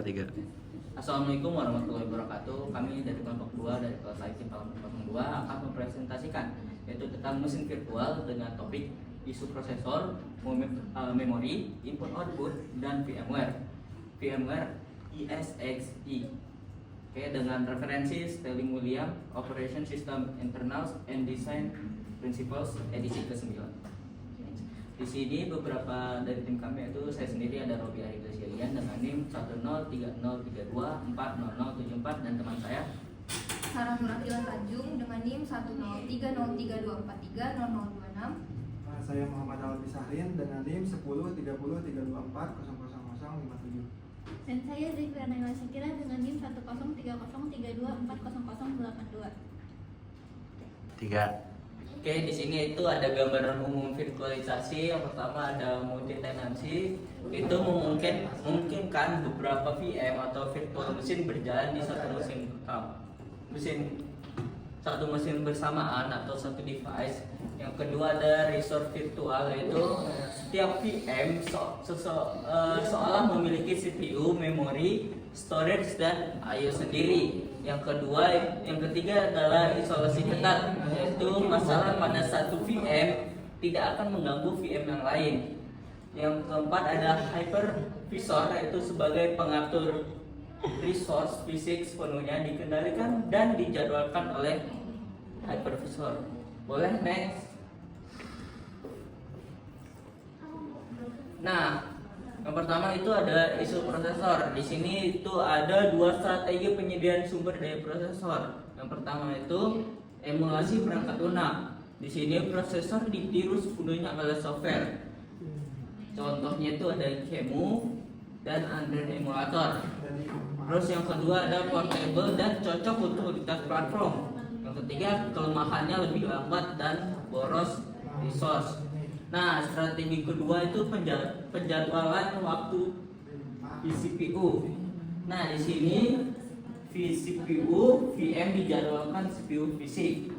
Tiga. Assalamualaikum warahmatullahi wabarakatuh. Kami dari kelompok 2 dari kelas IT tahun 02 akan mempresentasikan yaitu tentang mesin virtual dengan topik isu prosesor, memori, input output, dan VMware ESXi. Oke, dengan referensi Sterling Williams Operation System Internals and Design Principles edisi ke-9. Di sini beberapa dari tim kami, yaitu saya sendiri ada Robi Ariglesian dengan NIM 10303240074 dan teman saya Sarah Nuratilah Tanjung dengan NIM 1030324300026. Saya Muhammad Alwi Sahrin dengan NIM 103032400057. Dan saya Zikra Naila Syakira dengan NIM 1030324008082. Tiga. Oke, di sini itu ada gambaran umum virtualisasi. Yang pertama ada multi tenancy. Itu memungkinkan beberapa VM atau virtual mesin berjalan di satu mesin bersamaan atau satu device. Yang kedua ada resource virtual, yaitu setiap VM seolah memiliki CPU, memori, storage, dan I/O sendiri. Yang ketiga adalah isolasi ketat, yaitu masalah pada satu VM tidak akan mengganggu VM yang lain. Yang keempat ada hypervisor, yaitu sebagai pengatur resource fisik sepenuhnya dikendalikan dan dijadwalkan oleh hypervisor. Boleh next. Nah, yang pertama itu ada isu prosesor. Di sini itu ada dua strategi penyediaan sumber daya prosesor. Yang pertama itu emulasi perangkat lunak. Di sini prosesor ditiru sepenuhnya oleh software. Contohnya itu ada QEMU dan Android emulator. Terus yang kedua ada portable dan cocok untuk lintas platform. Yang ketiga kelemahannya lebih lambat dan boros resource. Nah, strategi kedua itu penjadwalan waktu vCPU. Nah, di sini vCPU VM dijadwalkan CPU fisik.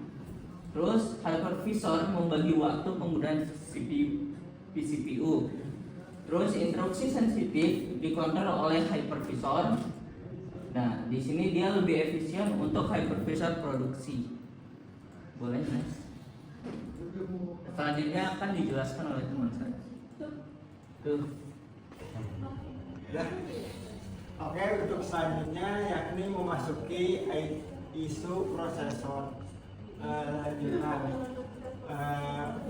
Terus hypervisor membagi waktu penggunaan vCPU. Terus interupsi sensitif dikontrol oleh hypervisor. Nah, di sini dia lebih efisien untuk hypervisor produksi. Boleh, Mas? Selanjutnya akan dijelaskan oleh teman saya. Tuh. Ya. Oke, untuk selanjutnya yakni memasuki isu prosesor.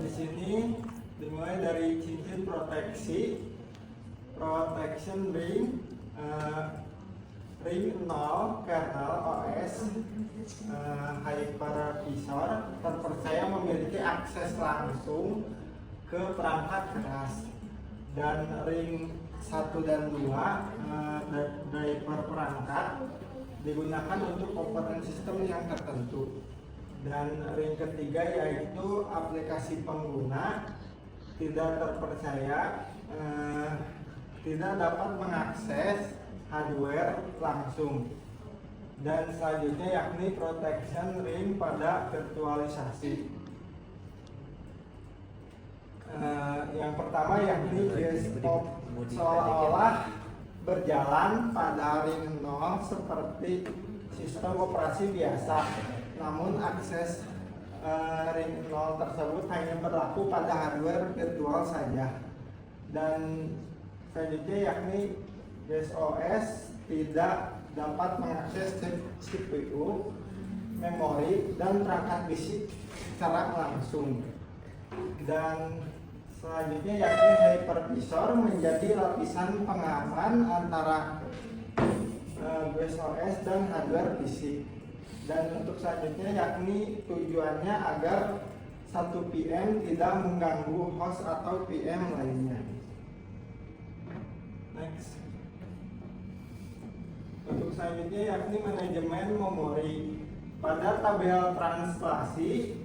Di sini dimulai dari cincin protection ring, ring 0 kernel OS, hypervisor terpercaya memiliki akses langsung ke perangkat keras, dan ring 1 dan 2 driver perangkat digunakan untuk operating system yang tertentu, dan ring ketiga yaitu aplikasi pengguna tidak terpercaya, tidak dapat mengakses hardware langsung. Dan selanjutnya yakni protection ring pada virtualisasi. Yang pertama yakni desktop seolah-olah berjalan pada ring 0 seperti sistem operasi biasa, namun akses ring 0 tersebut hanya berlaku pada hardware virtual saja. Dan selanjutnya yakni DOS tidak dapat mengakses CPU, memori, dan perangkat fisik secara langsung. Dan selanjutnya yakni hypervisor menjadi lapisan pengaman antara DOS dan hardware fisik. Dan untuk selanjutnya yakni tujuannya agar satu VM tidak mengganggu host atau VM lainnya. Next. Untuk selanjutnya yakni manajemen memori. Pada tabel translasi,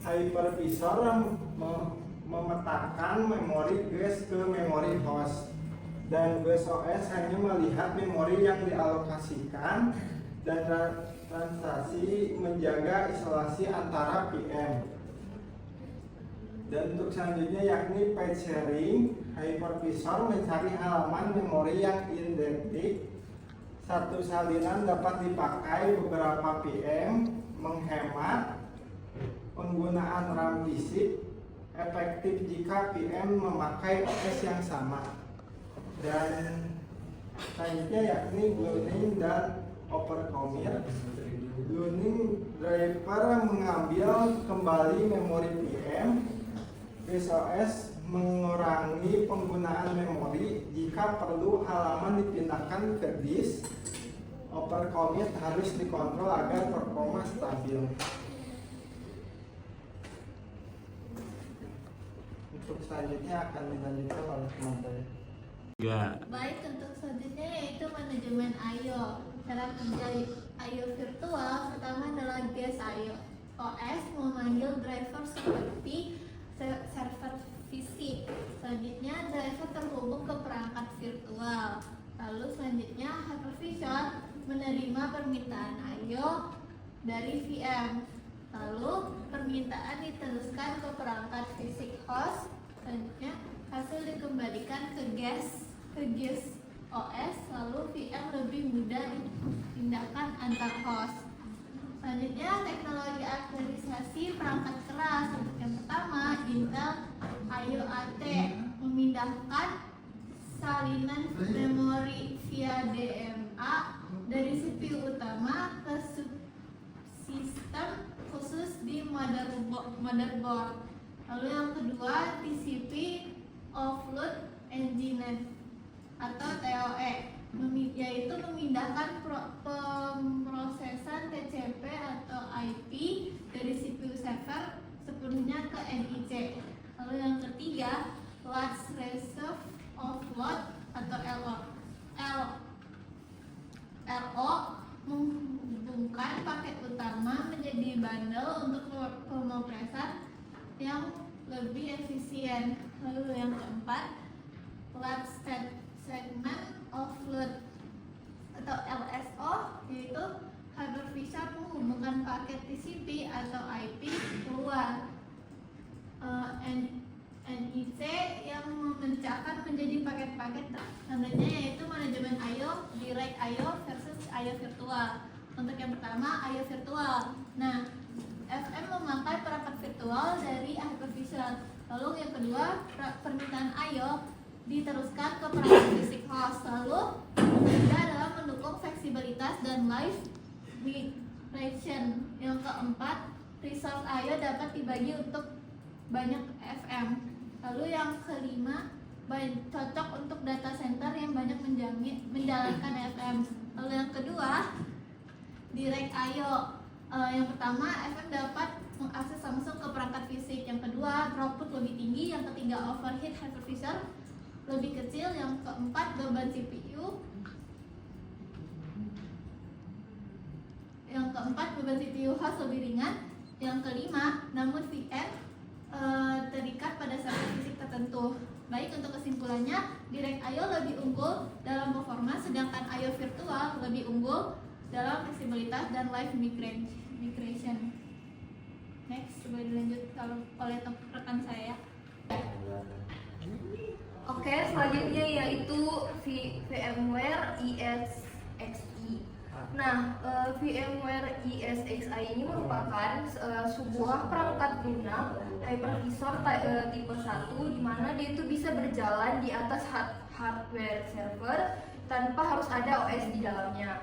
hypervisor memetakan memori guest ke memori host, dan GUS hanya melihat memori yang dialokasikan, dan translasi menjaga isolasi antara VM. Dan untuk selanjutnya yakni page sharing, hypervisor mencari halaman memori yang identik Satu salinan dapat dipakai beberapa PM, menghemat penggunaan RAM fisik, efektif jika PM memakai OS yang sama. Dan selanjutnya yakni Gluening dan overcommit. Gluening driver mengambil kembali memori PM. GuessOS mengurangi penggunaan memori jika perlu halaman dipindahkan ke disk. Overcommit harus dikontrol agar performa stabil. Untuk selanjutnya akan dilanjutkan oleh teman-teman. 3. Baik, untuk selanjutnya yaitu manajemen I/O. Cara kerja I/O virtual pertama adalah guess I/O. OS memanggil driver seperti server fisik. Selanjutnya driver terhubung ke perangkat virtual. Lalu selanjutnya hypervisor menerima permintaan I/O dari VM. Lalu permintaan diteruskan ke perangkat fisik host. Selanjutnya hasil dikembalikan ke guest OS. Lalu VM lebih mudah dipindahkan antar host. Selanjutnya teknologi aktualisasi perangkat keras. Untuk yang pertama Intel IOAT memindahkan salinan memori via DMA dari CPU utama ke subsistem khusus di motherboard. Lalu yang kedua TCP Offload Engine atau TOE, yaitu memindahkan pemrosesan TCP atau IP dari CPU server sepenuhnya ke NIC. Lalu yang ketiga Large Reserve Offload atau LO menghubungkan paket utama menjadi bundle untuk pemrosesan yang lebih efisien. Lalu yang keempat Large Segment Offload atau LSO, yaitu hypervisor menghubungkan paket TCP atau IP keluar. NIC yang memecahkan menjadi paket-paket tandanya yaitu manajemen I/O, direct I/O versus I/O virtual. Untuk yang pertama I/O virtual. Nah, FM memakai perangkat virtual dari hypervisor. Lalu yang kedua permintaan I/O diteruskan ke perangkat fisik host. Lalu yang ketiga adalah mendukung fleksibilitas dan live migration. Yang keempat resource I/O dapat dibagi untuk banyak FM. Lalu yang kelima cocok untuk data center yang banyak menjalankan FM. Lalu yang kedua direct I/O. Yang pertama FM dapat mengakses langsung ke perangkat fisik. Yang kedua throughput lebih tinggi. Yang ketiga overhead hypervisor lebih kecil. Yang keempat beban CPU. Yang keempat beban CPU host lebih ringan. Yang kelima namun VM terikat pada server fisik tertentu. Baik, untuk kesimpulannya direct I/O lebih unggul dalam performa, sedangkan I/O virtual lebih unggul dalam fleksibilitas dan live migration. Next, coba dilanjut oleh rekan saya. Oke, selanjutnya yaitu VMware ESXi. Nah, VMware ESXi ini merupakan sebuah perangkat lunak hypervisor tipe 1 di mana dia itu bisa berjalan di atas hardware server tanpa harus ada OS di dalamnya.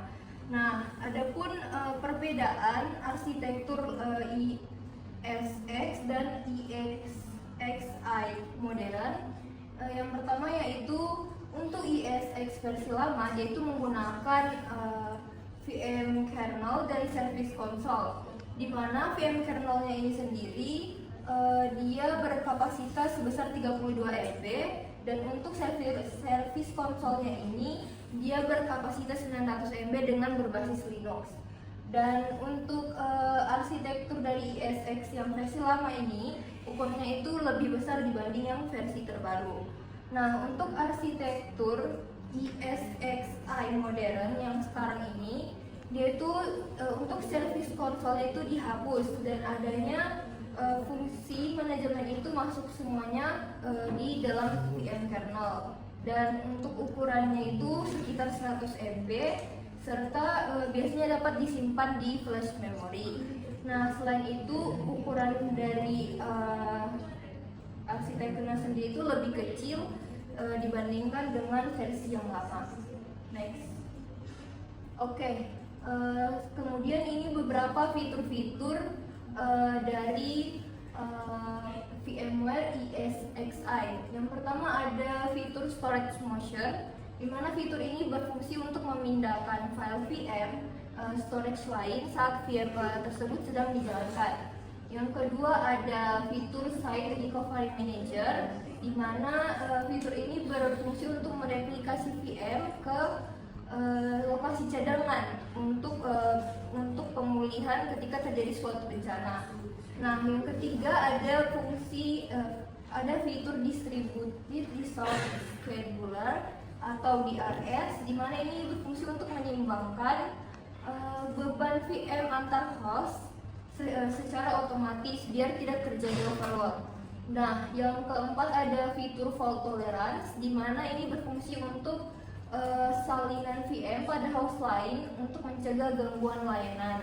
Nah, adapun perbedaan arsitektur ESX dan ESXi modern, yang pertama yaitu untuk ESX versi lama yaitu menggunakan VM kernel dari service console, di mana VM kernelnya ini sendiri dia berkapasitas sebesar 32 MB, dan untuk service console-nya ini dia berkapasitas 900 MB dengan berbasis Linux. Dan untuk arsitektur dari ESX yang versi lama ini ukurannya itu lebih besar dibanding yang versi terbaru. Nah, untuk arsitektur ESXi modern yang sekarang ini, dia itu untuk service console itu dihapus dan adanya fungsi manajemen itu masuk semuanya di dalam VM kernel. dan untuk ukurannya itu sekitar 100 MB serta biasanya dapat disimpan di flash memory. Nah, selain itu ukuran dari arsitekturnya sendiri itu lebih kecil dibandingkan dengan versi yang lama. Next. Oke, kemudian ini beberapa fitur-fitur dari VMware ESXi. Yang pertama ada fitur storage motion, di mana fitur ini berfungsi untuk memindahkan file VM storage lain saat VM tersebut sedang dijalankan. Yang kedua ada fitur Site Recovery Manager, di mana fitur ini berfungsi untuk mereplikasi VM ke lokasi cadangan untuk pemulihan ketika terjadi suatu bencana. Nah, yang ketiga ada fitur Distributed Resource Scheduler atau DRS, di mana ini berfungsi untuk menyeimbangkan beban VM antar host secara otomatis biar tidak terjadi overload. Nah, yang keempat ada fitur fault tolerance, di mana ini berfungsi untuk salinan VM pada host lain untuk mencegah gangguan layanan.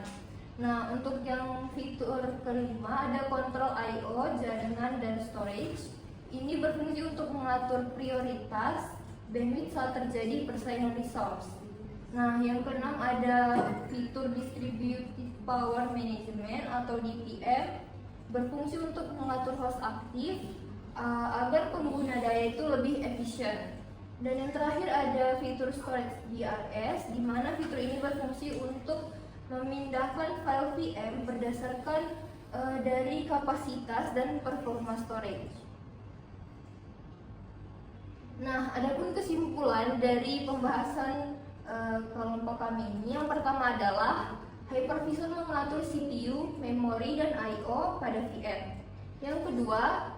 Nah, untuk yang fitur kelima ada control I/O, jaringan dan storage. Ini berfungsi untuk mengatur prioritas bandwidth saat terjadi persaingan resource. Nah, yang keenam ada fitur Distributed Power Management atau DPM, berfungsi untuk mengatur host aktif agar pengguna daya itu lebih efisien. Dan yang terakhir ada fitur storage DRS, di mana fitur ini berfungsi untuk memindahkan file VM berdasarkan dari kapasitas dan performa storage. Nah, adapun kesimpulan dari pembahasan kelompok kami ini, yang pertama adalah Hypervisor mengatur CPU, memori, dan I/O pada VM. Yang kedua,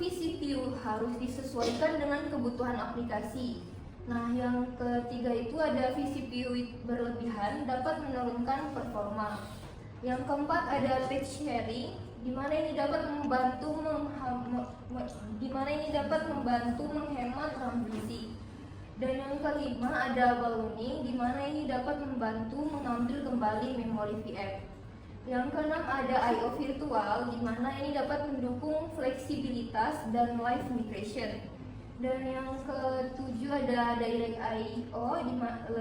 vCPU harus disesuaikan dengan kebutuhan aplikasi. Nah, yang ketiga itu ada vCPU berlebihan dapat menurunkan performa. Yang keempat ada patch sharing, di mana ini dapat membantu menghemat RAM PC. Dan yang kelima ada ballooning, di mana ini dapat membantu mengambil kembali memori VM. Yang keenam ada I/O virtual, di mana ini dapat mendukung fleksibilitas dan live migration. Dan yang ketujuh ada direct I/O,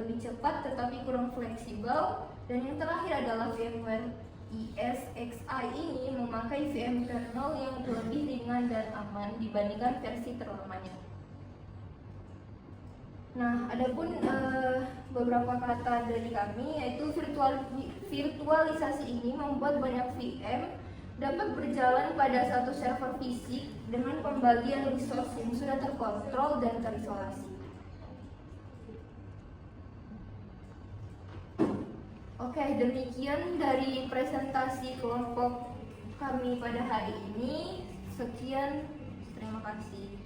lebih cepat tetapi kurang fleksibel. Dan yang terakhir adalah VMware ESXi ini memakai VM kernel yang lebih ringan dan aman dibandingkan versi terlamanya. Nah, adapun beberapa kata dari kami, yaitu virtualisasi ini membuat banyak VM dapat berjalan pada satu server fisik dengan pembagian resource yang sudah terkontrol dan terisolasi. Oke, demikian dari presentasi kelompok kami pada hari ini. Sekian, terima kasih.